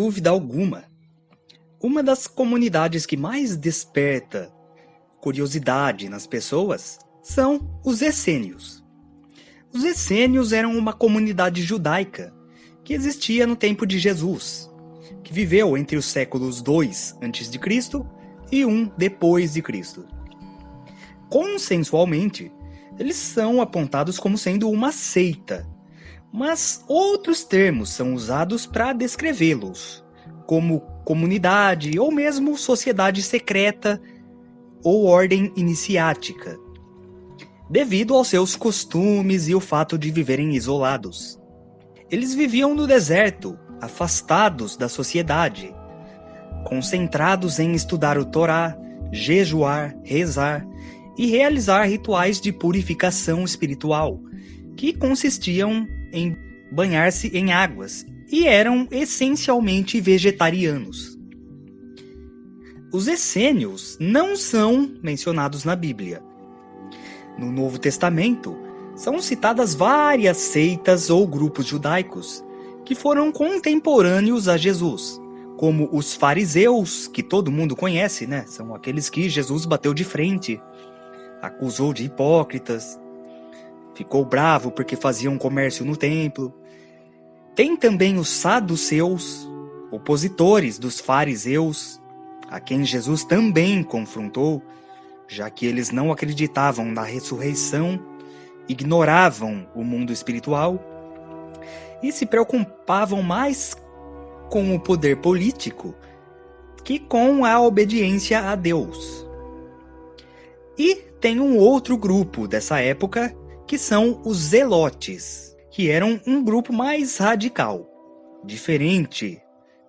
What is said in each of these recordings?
dúvida alguma, uma das comunidades que mais desperta curiosidade nas pessoas são os essênios. Os essênios eram uma comunidade judaica que existia no tempo de Jesus, que viveu entre os séculos 2 a.C. e 1 depois de Cristo. Consensualmente, eles são apontados como sendo uma seita, mas outros termos são usados para descrevê-los, como comunidade ou mesmo sociedade secreta ou ordem iniciática, devido aos seus costumes e o fato de viverem isolados. Eles viviam no deserto, afastados da sociedade, concentrados em estudar o Torá, jejuar, rezar e realizar rituais de purificação espiritual, que consistiam em banhar-se em águas e eram essencialmente vegetarianos. Os essênios não são mencionados na Bíblia. No Novo Testamento, são citadas várias seitas ou grupos judaicos que foram contemporâneos a Jesus, como os fariseus, que todo mundo conhece, né? São aqueles que Jesus bateu de frente, acusou de hipócritas, ficou bravo porque faziam comércio no templo. Tem também os saduceus, opositores dos fariseus, a quem Jesus também confrontou, já que eles não acreditavam na ressurreição, ignoravam o mundo espiritual e se preocupavam mais com o poder político que com a obediência a Deus. E tem um outro grupo dessa época, que são os zelotes, que eram um grupo mais radical, diferente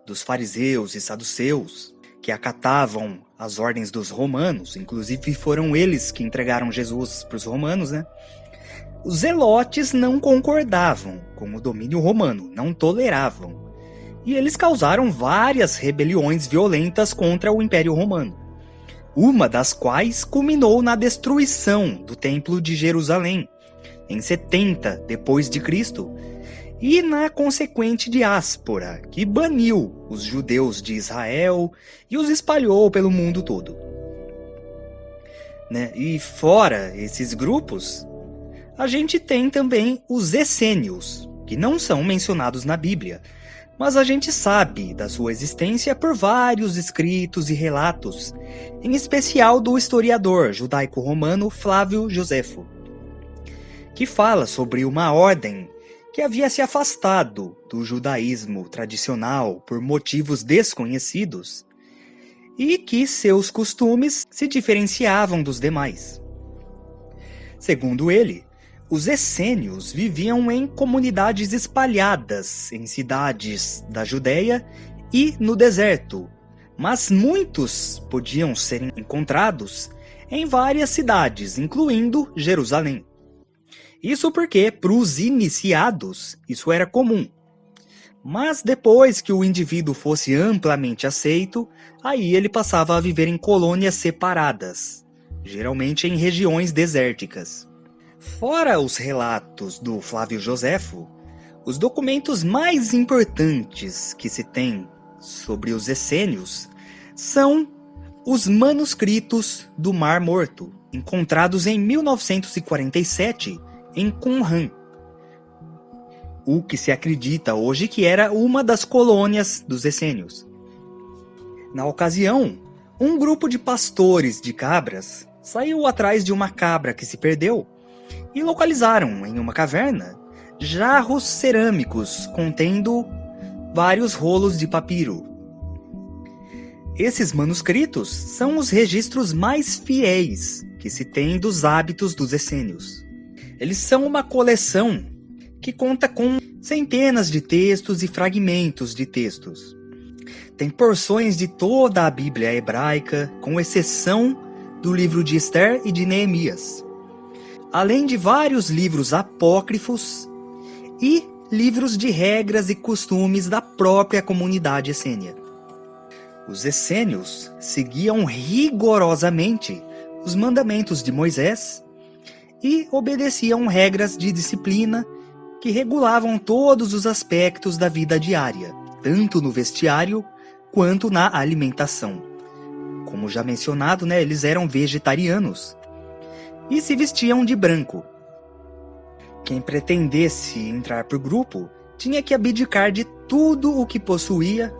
dos fariseus e saduceus, que acatavam as ordens dos romanos. Inclusive foram eles que entregaram Jesus para os romanos, né? Os zelotes não concordavam com o domínio romano, não toleravam. E eles causaram várias rebeliões violentas contra o Império Romano, uma das quais culminou na destruição do Templo de Jerusalém, em 70 depois de Cristo, e na consequente diáspora, que baniu os judeus de Israel e os espalhou pelo mundo todo. E fora esses grupos, a gente tem também os essênios, que não são mencionados na Bíblia, mas a gente sabe da sua existência por vários escritos e relatos, em especial do historiador judaico-romano Flávio Josefo, que fala sobre uma ordem que havia se afastado do judaísmo tradicional por motivos desconhecidos e que seus costumes se diferenciavam dos demais. Segundo ele, os essênios viviam em comunidades espalhadas em cidades da Judéia e no deserto, mas muitos podiam ser encontrados em várias cidades, incluindo Jerusalém. Isso porque, para os iniciados, isso era comum. Mas depois que o indivíduo fosse amplamente aceito, aí ele passava a viver em colônias separadas, geralmente em regiões desérticas. Fora os relatos do Flávio Josefo, os documentos mais importantes que se tem sobre os essênios são os manuscritos do Mar Morto, encontrados em 1947 em Qumran, o que se acredita hoje que era uma das colônias dos essênios. Na ocasião, um grupo de pastores de cabras saiu atrás de uma cabra que se perdeu e localizaram em uma caverna jarros cerâmicos contendo vários rolos de papiro. Esses manuscritos são os registros mais fiéis que se tem dos hábitos dos essênios. Eles são uma coleção que conta com centenas de textos e fragmentos de textos. Tem porções de toda a Bíblia hebraica, com exceção do livro de Esther e de Neemias, além de vários livros apócrifos e livros de regras e costumes da própria comunidade essênia. Os essênios seguiam rigorosamente os mandamentos de Moisés e obedeciam regras de disciplina que regulavam todos os aspectos da vida diária, tanto no vestiário quanto na alimentação. Como já mencionado, né, eles eram vegetarianos e se vestiam de branco. Quem pretendesse entrar para o grupo tinha que abdicar de tudo o que possuía,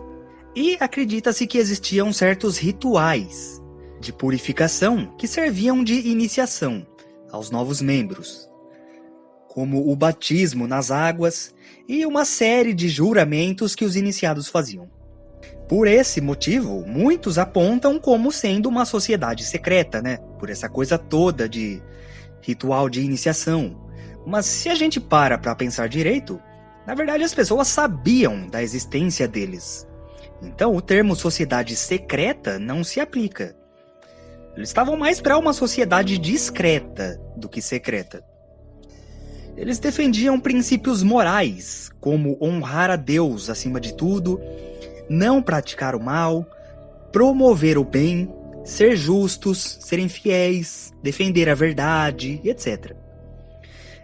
e acredita-se que existiam certos rituais de purificação que serviam de iniciação aos novos membros, como o batismo nas águas e uma série de juramentos que os iniciados faziam. Por esse motivo, muitos apontam como sendo uma sociedade secreta, né? Por essa coisa toda de ritual de iniciação. Mas se a gente para pensar direito, na verdade as pessoas sabiam da existência deles. Então o termo sociedade secreta não se aplica. Eles estavam mais para uma sociedade discreta do que secreta. Eles defendiam princípios morais, como honrar a Deus acima de tudo, não praticar o mal, promover o bem, ser justos, serem fiéis, defender a verdade, etc.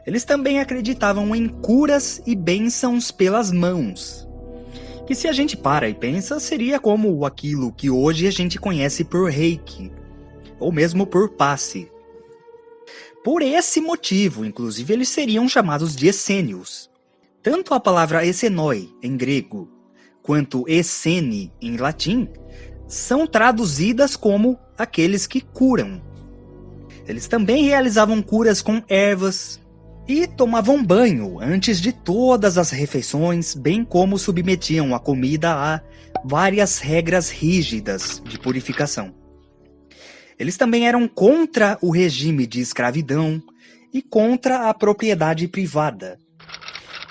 Eles também acreditavam em curas e bênçãos pelas mãos, que se a gente para e pensa, seria como aquilo que hoje a gente conhece por reiki, ou mesmo por passe. Por esse motivo, inclusive, eles seriam chamados de essênios. Tanto a palavra essenoi, em grego, quanto essene, em latim, são traduzidas como aqueles que curam. Eles também realizavam curas com ervas e tomavam banho antes de todas as refeições, bem como submetiam a comida a várias regras rígidas de purificação. Eles também eram contra o regime de escravidão e contra a propriedade privada.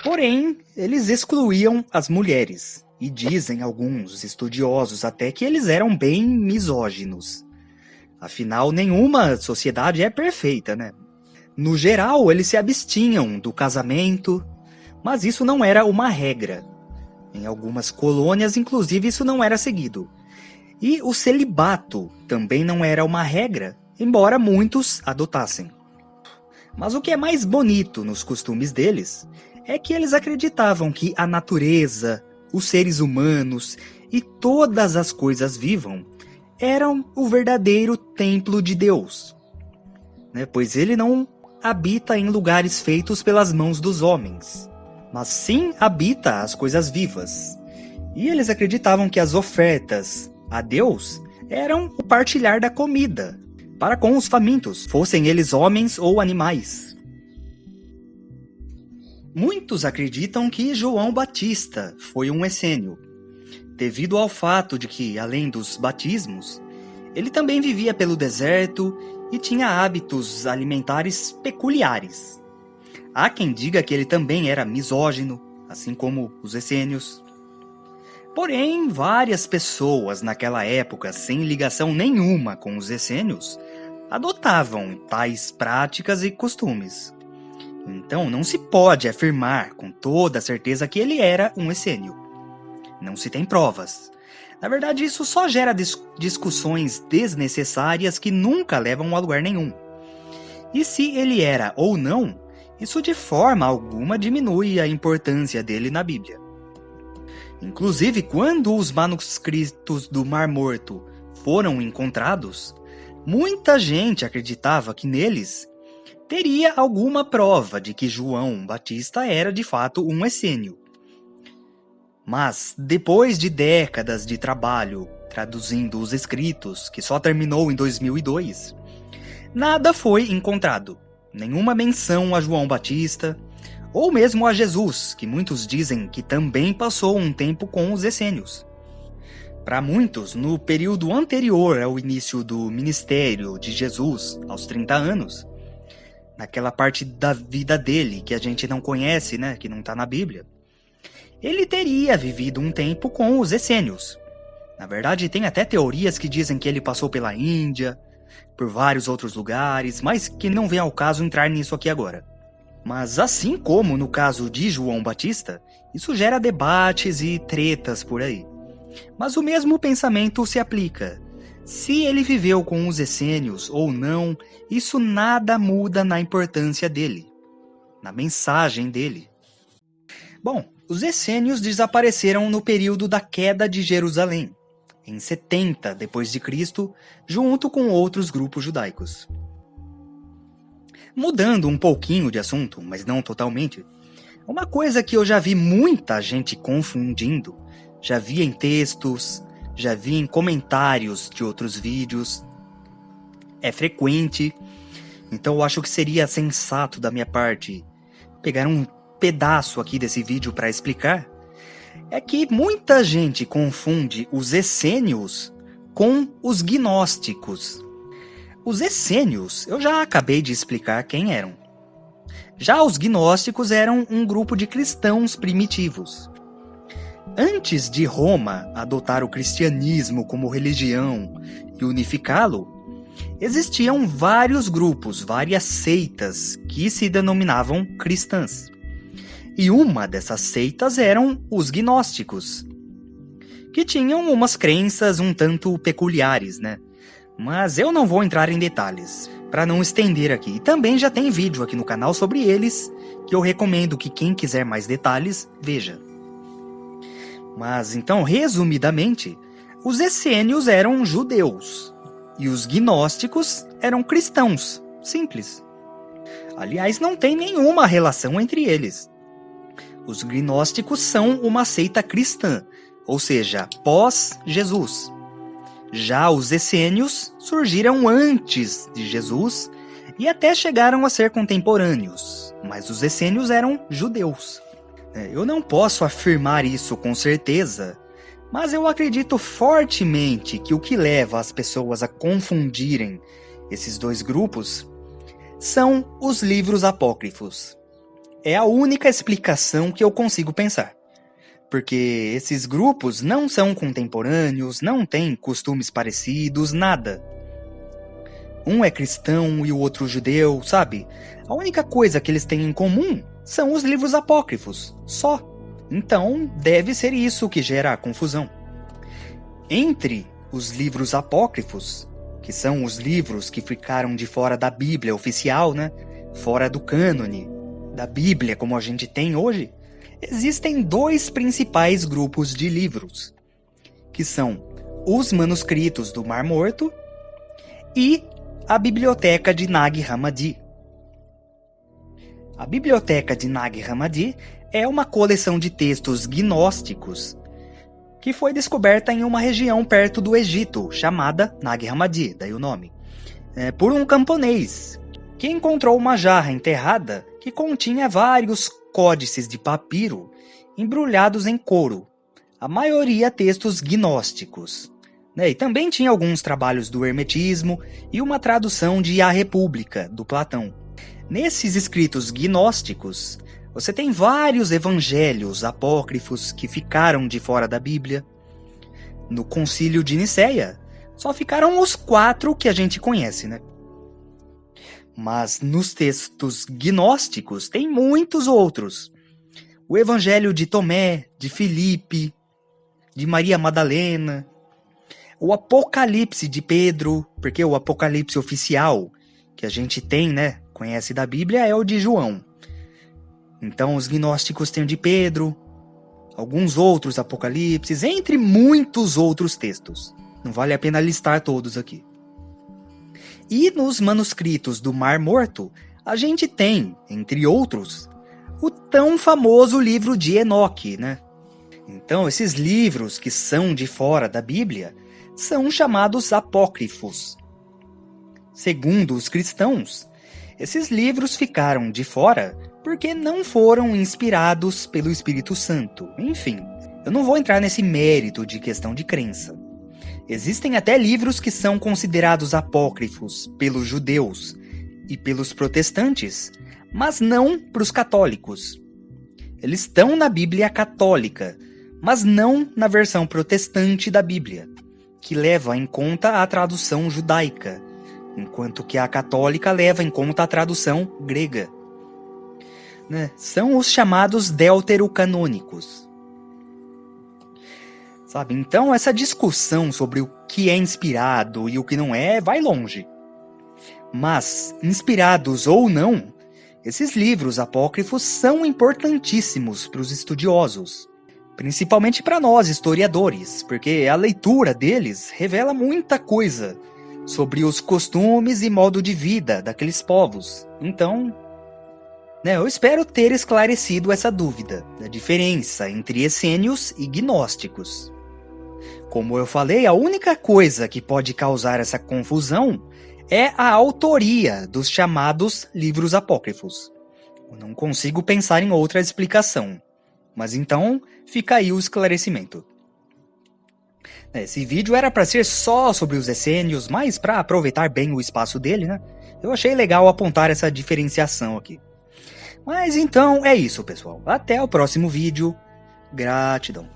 Porém, eles excluíam as mulheres, e dizem alguns estudiosos até que eles eram bem misóginos. Afinal, nenhuma sociedade é perfeita, né? No geral, eles se abstinham do casamento, mas isso não era uma regra. Em algumas colônias, inclusive, isso não era seguido. E o celibato também não era uma regra, embora muitos adotassem. Mas o que é mais bonito nos costumes deles é que eles acreditavam que a natureza, os seres humanos e todas as coisas vivas eram o verdadeiro templo de Deus, né? Pois ele não habita em lugares feitos pelas mãos dos homens, mas sim habita as coisas vivas. E eles acreditavam que as ofertas a Deus eram o partilhar da comida para com os famintos, fossem eles homens ou animais. Muitos acreditam que João Batista foi um essênio, devido ao fato de que, além dos batismos, ele também vivia pelo deserto e tinha hábitos alimentares peculiares. Há quem diga que ele também era misógino, assim como os essênios. Porém, várias pessoas naquela época, sem ligação nenhuma com os essênios, adotavam tais práticas e costumes. Então, não se pode afirmar com toda certeza que ele era um essênio. Não se tem provas. Na verdade, isso só gera discussões desnecessárias que nunca levam a lugar nenhum. E se ele era ou não, isso de forma alguma diminui a importância dele na Bíblia. Inclusive, quando os manuscritos do Mar Morto foram encontrados, muita gente acreditava que neles teria alguma prova de que João Batista era de fato um essênio. Mas, depois de décadas de trabalho traduzindo os escritos, que só terminou em 2002, nada foi encontrado. Nenhuma menção a João Batista, ou mesmo a Jesus, que muitos dizem que também passou um tempo com os essênios. Para muitos, no período anterior ao início do ministério de Jesus, aos 30 anos, naquela parte da vida dele que a gente não conhece, né, que não está na Bíblia, ele teria vivido um tempo com os essênios. Na verdade, tem até teorias que dizem que ele passou pela Índia, por vários outros lugares, mas que não vem ao caso entrar nisso aqui agora. Mas assim como no caso de João Batista, isso gera debates e tretas por aí. Mas o mesmo pensamento se aplica. Se ele viveu com os essênios ou não, isso nada muda na importância dele, na mensagem dele. Bom, Os essênios desapareceram no período da queda de Jerusalém, em 70 d.C., junto com outros grupos judaicos. Mudando um pouquinho de assunto, mas não totalmente, uma coisa que eu já vi muita gente confundindo, já vi em textos, já vi em comentários de outros vídeos, é frequente, então eu acho que seria sensato da minha parte pegar um pedaço aqui desse vídeo para explicar, é que muita gente confunde os essênios com os gnósticos. Os essênios eu já acabei de explicar quem eram. Já os gnósticos eram um grupo de cristãos primitivos. Antes de Roma adotar o cristianismo como religião e unificá-lo, existiam vários grupos, várias seitas que se denominavam cristãs. E uma dessas seitas eram os gnósticos, que tinham umas crenças um tanto peculiares, né? Mas eu não vou entrar em detalhes, para não estender aqui. E também já tem vídeo aqui no canal sobre eles, que eu recomendo que quem quiser mais detalhes, veja. Mas então, resumidamente, os essênios eram judeus, e os gnósticos eram cristãos, simples. Aliás, não tem nenhuma relação entre eles. Os gnósticos são uma seita cristã, ou seja, pós-Jesus. Já os essênios surgiram antes de Jesus e até chegaram a ser contemporâneos, mas os essênios eram judeus. Eu não posso afirmar isso com certeza, mas eu acredito fortemente que o que leva as pessoas a confundirem esses dois grupos são os livros apócrifos. É a única explicação que eu consigo pensar. Porque esses grupos não são contemporâneos, não têm costumes parecidos, nada. Um é cristão e o outro judeu, sabe? A única coisa que eles têm em comum são os livros apócrifos, só. Então, deve ser isso que gera a confusão. Entre os livros apócrifos, que são os livros que ficaram de fora da Bíblia oficial, né? Fora do cânone da Bíblia como a gente tem hoje, existem dois principais grupos de livros, que são os manuscritos do Mar Morto e a Biblioteca de Nag Hammadi. A Biblioteca de Nag Hammadi é uma coleção de textos gnósticos que foi descoberta em uma região perto do Egito, chamada Nag Hammadi, daí o nome, por um camponês, que encontrou uma jarra enterrada que continha vários códices de papiro embrulhados em couro, a maioria textos gnósticos. E também tinha alguns trabalhos do Hermetismo e uma tradução de A República, do Platão. Nesses escritos gnósticos, você tem vários evangelhos apócrifos que ficaram de fora da Bíblia. No Concílio de Nicéia, só ficaram os 4 que a gente conhece, né? Mas nos textos gnósticos tem muitos outros. O Evangelho de Tomé, de Filipe, de Maria Madalena, o Apocalipse de Pedro, porque o Apocalipse oficial que a gente tem, né, conhece da Bíblia, é o de João. Então os gnósticos têm o de Pedro, alguns outros apocalipses, entre muitos outros textos. Não vale a pena listar todos aqui. E nos manuscritos do Mar Morto, a gente tem, entre outros, o tão famoso livro de Enoque, né? Então, esses livros que são de fora da Bíblia são chamados apócrifos. Segundo os cristãos, esses livros ficaram de fora porque não foram inspirados pelo Espírito Santo. Enfim, eu não vou entrar nesse mérito de questão de crença. Existem até livros que são considerados apócrifos pelos judeus e pelos protestantes, mas não para os católicos. Eles estão na Bíblia católica, mas não na versão protestante da Bíblia, que leva em conta a tradução judaica, enquanto que a católica leva em conta a tradução grega. São os chamados deuterocanônicos. Sabe? Então essa discussão sobre o que é inspirado e o que não é vai longe. Mas, inspirados ou não, Esses livros apócrifos são importantíssimos para os estudiosos, principalmente para nós, historiadores, porque a leitura deles revela muita coisa sobre os costumes e modo de vida daqueles povos. Então, eu espero ter esclarecido essa dúvida da diferença entre essênios e gnósticos. Como eu falei, a única coisa que pode causar essa confusão é a autoria dos chamados livros apócrifos. Eu não consigo pensar em outra explicação. Mas então, fica aí o esclarecimento. Esse vídeo era para ser só sobre os essênios, mas para aproveitar bem o espaço dele, né? Eu achei legal apontar essa diferenciação aqui. Mas então é isso, pessoal. Até o próximo vídeo. Gratidão.